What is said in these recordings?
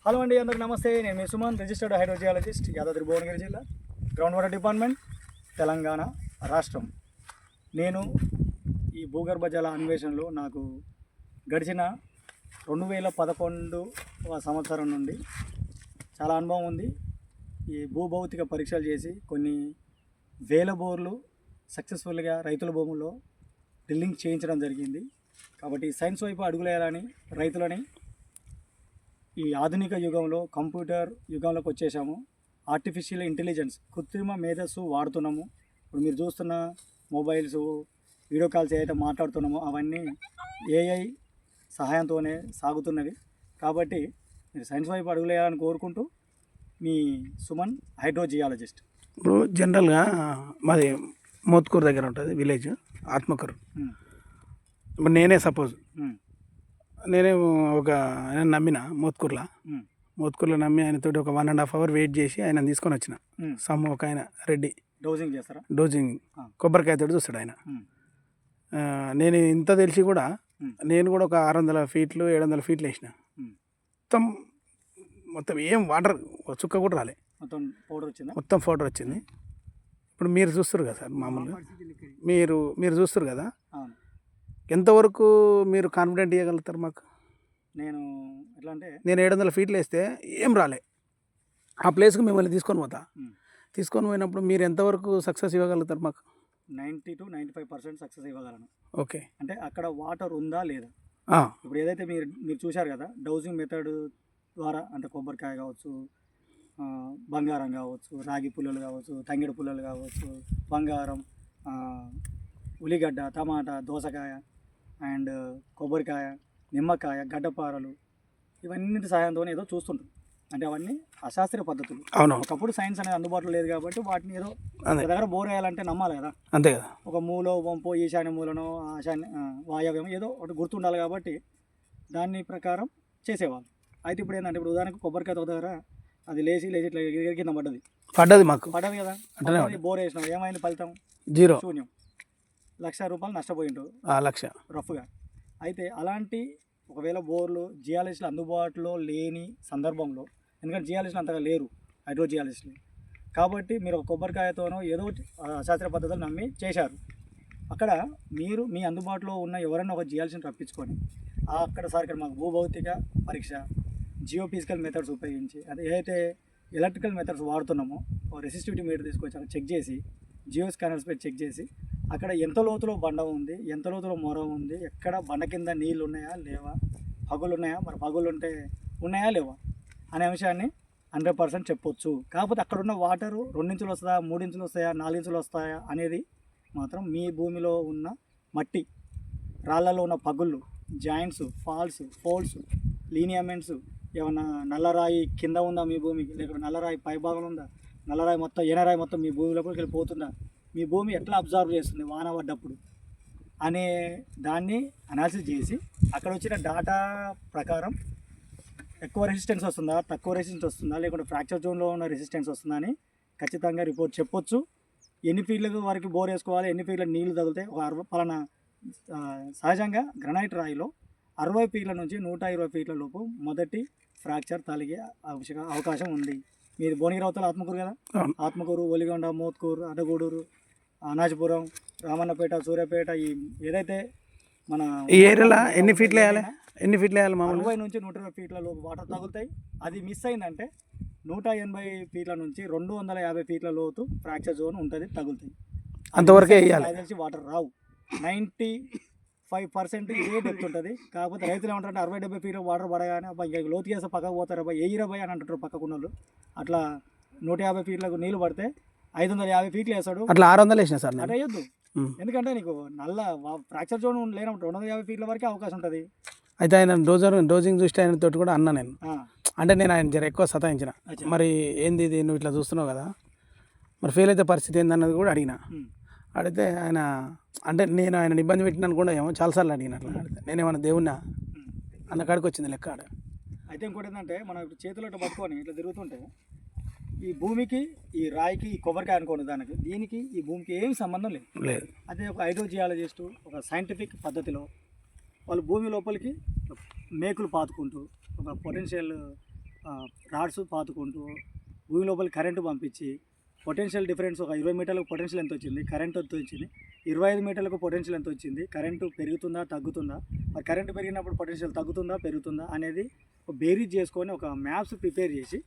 Hello అండి, అందరికి నమస్తే. నేను మీ సుమన్, రిజిస్టర్డ్ హైడ్రోజియాలజిస్ట్, యాదాద్రి భువనగిరి జిల్లా, గ్రౌండ్ వాటర్ డిపార్ట్మెంట్, తెలంగాణ రాష్ట్రం. నేను ఈ భూగర్భ జల అన్వేషణలో నాకు గడిచిన 2011 సంవత్సరం నుండి చాలా అనుభవం ఉంది. ఈ భూభౌతిక పరీక్షలు చేసి కొన్ని వేల బోర్లు సక్సెస్ఫుల్గా రైతుల భూముల్లో డ్రిల్లింగ్ చేయించడం జరిగింది. కాబట్టి సైన్స్ వైపు అడుగులేయాలని రైతులని ఈ ఆధునిక యుగంలో కంప్యూటర్ యుగంలోకి వచ్చేసాము. ఆర్టిఫిషియల్ ఇంటెలిజెన్స్, కృత్రిమ మేధస్సు వాడుతున్నాము. ఇప్పుడు మీరు చూస్తున్న మొబైల్స్, వీడియో కాల్స్ ఏదైతే మాట్లాడుతున్నామో అవన్నీ ఏఐ సహాయంతోనే సాగుతున్నవి. కాబట్టి మీరు సైన్స్ వైపు అడుగులేయాలని కోరుకుంటూ మీ సుమన్, హైడ్రోజియాలజిస్ట్. ఇప్పుడు జనరల్గా మాది మోత్కూరు దగ్గర ఉంటుంది విలేజ్, ఆత్మకూరు. ఇప్పుడు నేనే సపోజ్ నేనే ఒక ఆయన నమ్మిన మోత్కూరులో నమ్మి ఆయనతోటి ఒక 1.5 hours వెయిట్ చేసి ఆయన తీసుకొని వచ్చిన. ఒక ఆయన రెడ్డి డోజింగ్ చేస్తారా? డోజింగ్ కొబ్బరికాయతో చూస్తాడు ఆయన. నేను ఇంత తెలిసి కూడా నేను కూడా ఒక 600 feet 700 feet వేసిన. మొత్తం ఏం వాటర్ చుక్క కూడా రాలే, మొత్తం పౌడర్ వచ్చింది. ఇప్పుడు మీరు చూస్తారు కదా సార్, మామూలుగా మీరు చూస్తారు కదా, ఎంతవరకు మీరు కాన్ఫిడెంట్ ఇవ్వగలుగుతారు మాకు? నేను ఎట్లా అంటే, నేను 700 feet వేస్తే ఏం రాలే, ఆ ప్లేస్కి మిమ్మల్ని తీసుకొని పోయినప్పుడు మీరు ఎంతవరకు సక్సెస్ ఇవ్వగలుగుతారు మాకు? 90 to 95% సక్సెస్ ఇవ్వగలను. ఓకే, అంటే అక్కడ వాటర్ ఉందా లేదా. ఇప్పుడు ఏదైతే మీరు చూశారు కదా, డౌజింగ్ మెథడ్ ద్వారా, అంటే కొబ్బరికాయ కావచ్చు, బంగారం కావచ్చు, రాగి పుల్లలు కావచ్చు, తంగిడి పుల్లలు కావచ్చు, బంగారం, ఉల్లిగడ్డ, టమాటా, దోసకాయ అండ్ కొబ్బరికాయ, నిమ్మకాయ, గడ్డపారలు, ఇవన్నీ సహాయంతో ఏదో చూస్తుంటారు. అంటే అవన్నీ అశాస్త్రీయ పద్ధతులు. ఒకప్పుడు సైన్స్ అనేది అందుబాటులో లేదు కాబట్టి వాటిని ఏదో దగ్గర బోర్ వేయాలంటే నమ్మాలి కదా, అంతే కదా. ఒక మూలో వంపో, ఈశాన్య మూలనో, వాయవ్యం ఏదో ఒకటి గుర్తుండాలి కాబట్టి దాని ప్రకారం చేసేవాళ్ళు. అయితే ఇప్పుడు ఏంటంటే, ఇప్పుడు ఉదాహరణకు కొబ్బరికాయ ఒక దగ్గర అది లేచి ఇట్లా కింద పడ్డది మాకు పడ్డది కదా, బోర్ వేసినాం, ఏమైంది ఫలితం? 0, శూన్యం. ₹1,00,000 నష్టపోయిండు, రఫ్గా. అయితే అలాంటి ఒకవేళ బోర్లు జియాలజిస్టులు అందుబాటులో లేని సందర్భంలో, ఎందుకంటే జియాలజిస్టులు అంతగా లేరు, హైడ్రోజియాలజిస్టులు, కాబట్టి మీరు ఒక కొబ్బరికాయతోనో ఏదో శాస్త్రీయ పద్ధతులు నమ్మి చేశారు. అక్కడ మీరు మీ అందుబాటులో ఉన్న ఎవరైనా ఒక జియాలజిస్ట్ని రప్పించుకొని అక్కడ సార్ ఇక్కడ మాకు భూభౌతిక పరీక్ష, జియోఫిజికల్ మెథడ్స్ ఉపయోగించి, అది ఏదైతే ఎలక్ట్రికల్ మెథడ్స్ వాడుతున్నామో రెసిస్టివిటీ మీటర్ తీసుకొచ్చి అక్కడ చెక్ చేసి, జియో స్కానర్స్పై చెక్ చేసి అక్కడ ఎంత లోతులో బండ ఉంది, ఎంత లోతులో మొర ఉంది, ఎక్కడ బండ కింద నీళ్ళు ఉన్నాయా లేవా, పగులు ఉన్నాయా, మరి పగులు ఉంటే ఉన్నాయా లేవా అనే అంశాన్ని 100% చెప్పొచ్చు. కాకపోతే అక్కడ ఉన్న వాటరు 2 ఇంచులు వస్తుందా, 3 ఇంచులు వస్తాయా, 4 ఇంచులు వస్తాయా అనేది మాత్రం మీ భూమిలో ఉన్న మట్టి, రాళ్ళలో ఉన్న పగుళ్ళు, జాయింట్స్, ఫాల్స్, ఫోల్డ్స్, లీనియమెంట్స్, ఏమన్నా నల్లరాయి కింద ఉందా మీ భూమికి, లేకపోతే నల్లరాయి పై భాగంలో ఉందా, నల్లరాయి మొత్తం, ఎనరాయి మొత్తం మీ భూమిలోకి వెళ్ళిపోతుందా, మీ భూమి ఎట్లా అబ్జర్వ్ చేస్తుంది వాన పడ్డప్పుడు అనే దాన్ని అనాలిసిస్ చేసి అక్కడ వచ్చిన డాటా ప్రకారం ఎక్కువ రెసిస్టెన్స్ వస్తుందా, తక్కువ రెసిస్టెన్స్ వస్తుందా, లేకుంటే ఫ్రాక్చర్ జోన్లో ఉన్న రెసిస్టెన్స్ వస్తుందా అని ఖచ్చితంగా రిపోర్ట్ చెప్పొచ్చు. ఎన్ని ఫీట్లకు వరకు బోర్ వేసుకోవాలి, ఎన్ని ఫీట్ల నీళ్లు తగులుతాయి, ఒక 60 పలానా. సహజంగా గ్రనైట్ రాయిలో 60 feet నుంచి 120 feet లోపు మొదటి ఫ్రాక్చర్ తలిగే అవకాశం ఉంది. మీది భువనగిరి అవతల ఆత్మకూరు కదా, ఆత్మకూరు, ఒలిగొండ, మోత్కూరు, అడగూడూరు, అనాజపురం, రామన్నపేట, సూర్యాపేట, ఈ ఏదైతే మన ఈ ఏరియాలో ఎన్ని ఫీట్లు వేయాలి 60 నుంచి 120 feet లోపు వాటర్ తగులుతాయి. అది మిస్ అయిందంటే 180 feet నుంచి 250 feet లోతు ఫ్రాక్చర్ జోన్ ఉంటుంది, తగులుతాయి. అంతవరకే వేయాలి. తెలిసి వాటర్ రావు. 95% ఇదే డెప్త్ ఉంటుంది. కాకపోతే రైతులు ఏమంటారంటే 60-70 feet వాటర్ పడగానే ఇంకా లోతు చేస్తే పక్కకు పోతారు, ఎయ్యిరబాయి అని అంటుంటారు పక్కకున్నోళ్ళు. అట్లా 150 feet నీళ్ళు పడితే 550 feet వేస్తాడు, అట్లా 600 వేసిన సార్. అట్లా వేయద్దు, ఎందుకంటే నీకు నల్ల ఫ్రాక్చర్ జోన్ లేనప్పుడు 250 feet వరకే అవకాశం ఉంటుంది. అయితే ఆయన డోజింగ్ చూస్తే ఆయన తోటి కూడా అన్నా నేను, అంటే నేను ఆయన జర ఎక్కువ సతాయించిన, మరి ఏంది ఇది నువ్వు ఇట్లా చూస్తున్నావు కదా, మరి ఫెయిల్ అయితే పరిస్థితి ఏందన్నది కూడా అడిగితే ఆయన, అంటే నేను ఆయన ఇబ్బంది పెట్టినాను కూడా ఏమో చాలాసార్లు అడిగిన. అట్లా అడిగితే నేనేమన్నా దేవుణ్ణా అన్న కాడికి వచ్చింది లెక్క. అయితే ఇంకోటి ఏంటంటే, మనం చేతిలో ఇట్లా పట్టుకొని ఇట్లా తిరుగుతుంటే ఈ భూమికి, ఈ రాయికి, ఈ కొబ్బరికాయ అనుకోండి, దీనికి ఈ భూమికి ఏం సంబంధం లేదు. అదే ఒక హైడ్రోజియాలజిస్టు ఒక సైంటిఫిక్ పద్ధతిలో వాళ్ళు భూమి లోపలికి మేకులు పాతుకుంటూ ఒక పొటెన్షియల్ రాడ్స్ పాతుకుంటూ భూమి లోపల కరెంటు పంపించి పొటెన్షియల్ డిఫరెన్స్ ఒక 20 మీటర్లకు పొటెన్షియల్ ఎంత వచ్చింది, కరెంట్ ఎంత వచ్చింది, 25 మీటర్లకు పొటెన్షియల్ ఎంత వచ్చింది, కరెంటు పెరుగుతుందా తగ్గుతుందా, మరి కరెంటు పెరిగినప్పుడు పొటెన్షియల్ తగ్గుతుందా పెరుగుతుందా అనేది ఒక బేరీజ్ చేసుకొని ఒక మ్యాప్స్ ప్రిపేర్ చేసి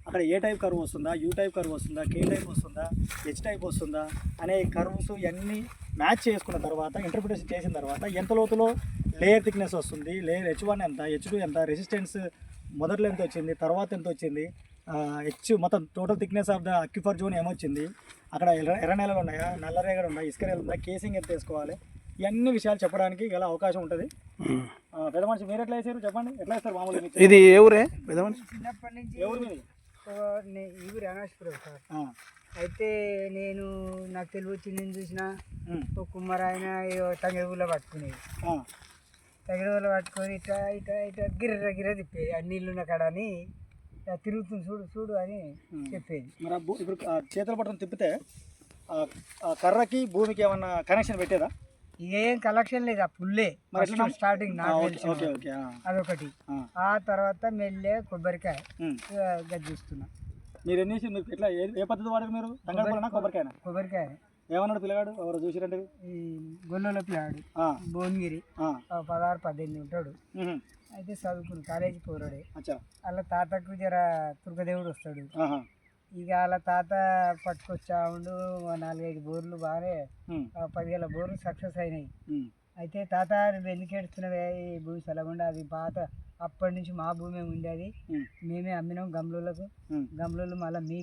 అక్కడ ఏ టైప్ కర్వ్ వస్తుందా, యూ టైప్ కర్వ్ వస్తుందా, కే టైప్ వస్తుందా, హెచ్ టైప్ వస్తుందా అనే కర్వ్స్ ఇవన్నీ మ్యాచ్ చేసుకున్న తర్వాత ఇంటర్ప్రిటేషన్ చేసిన తర్వాత ఎంత లోతులో లేయర్ థిక్నెస్ వస్తుంది, లేయర్ H1 ఎంత, H2 ఎంత, రెసిస్టెన్స్ మొదట్లో ఎంత వచ్చింది, తర్వాత ఎంత వచ్చింది, మొత్తం total thickness of the aquifer zone ఏమొచ్చింది, అక్కడ ఎర్ర నేలలు ఉన్నాయా, నల్ల రేగడి ఉన్నాయా, ఇసుక నేలలు ఉన్నాయా, కేసింగ్ ఎంత వేసుకోవాలి, ఇవన్నీ విషయాలు చెప్పడానికి గల అవకాశం ఉంటుంది. పెద్ద మనిషి మీరు ఎట్లా వేసారు చెప్పండి, ఎట్లా వేస్తారు మామూలుగా? ఇది ఏ ఊరే పెద్ద మనిషి? చిన్నప్పటి నుంచి ఎవరు మీది? ఊరు అనాశపురం సార్. అయితే నేను నాకు తెలివి నేను చూసిన ఒక కుమ్మరాయన తంగెడుగులో పట్టుకునేది. తంగెడుగులో పట్టుకొని ఇట్లా ఇట్లా ఇట్లా గిర్ర గిర్ర తిప్పేది, ఆ నీళ్ళున్న కాడ అని తిరుగుతుంది చూడు చూడు అని చెప్పేది. మరి ఇప్పుడు చేతులు పట్టుకొని తిప్పితే కర్రకి భూమికి ఏమన్నా కనెక్షన్ పెట్టేదా? ఏం కలెక్షన్ లేదు, ఆ పుల్లే స్టార్టింగ్ ఓకే ఓకే. అదొకటి. ఆ తర్వాత మెల్లె కొబ్బరికాయ గజ్జిస్తున్నా. మీరు ఎన్ని మీరు ఎట్లా ఏ పద్ధతి వాడారు మీరు? తంగడపల్లనా కొబ్బరికాయ? కొబ్బరికాయ. ఏమన్నాడు పిల్లగాడు ఎవరు చూసిరంటే? ఈ గొల్లలో పిల్లాడు భువనగిరి 16-18 ఉంటాడు. అయితే చదువుకుని కాలేజీ పోరాడే. వాళ్ళ తాతకు జర తుర్కదేవుడు వస్తాడు. ఇక వాళ్ళ తాత పట్టుకొచ్చా ఉండు 4-5 బోర్లు బాగానే 10 బోర్లు సక్సెస్ అయినాయి. అయితే తాత నువ్వు ఎందుకు ఏడుస్తున్నావే, ఈ భూమి చల్లకుండా అది పాత అప్పటి నుంచి మా భూమి ఉండేది, మేమే అమ్మినాం గమ్లోళ్ళకు. గమ్లోళ్ళు మళ్ళీ మీకు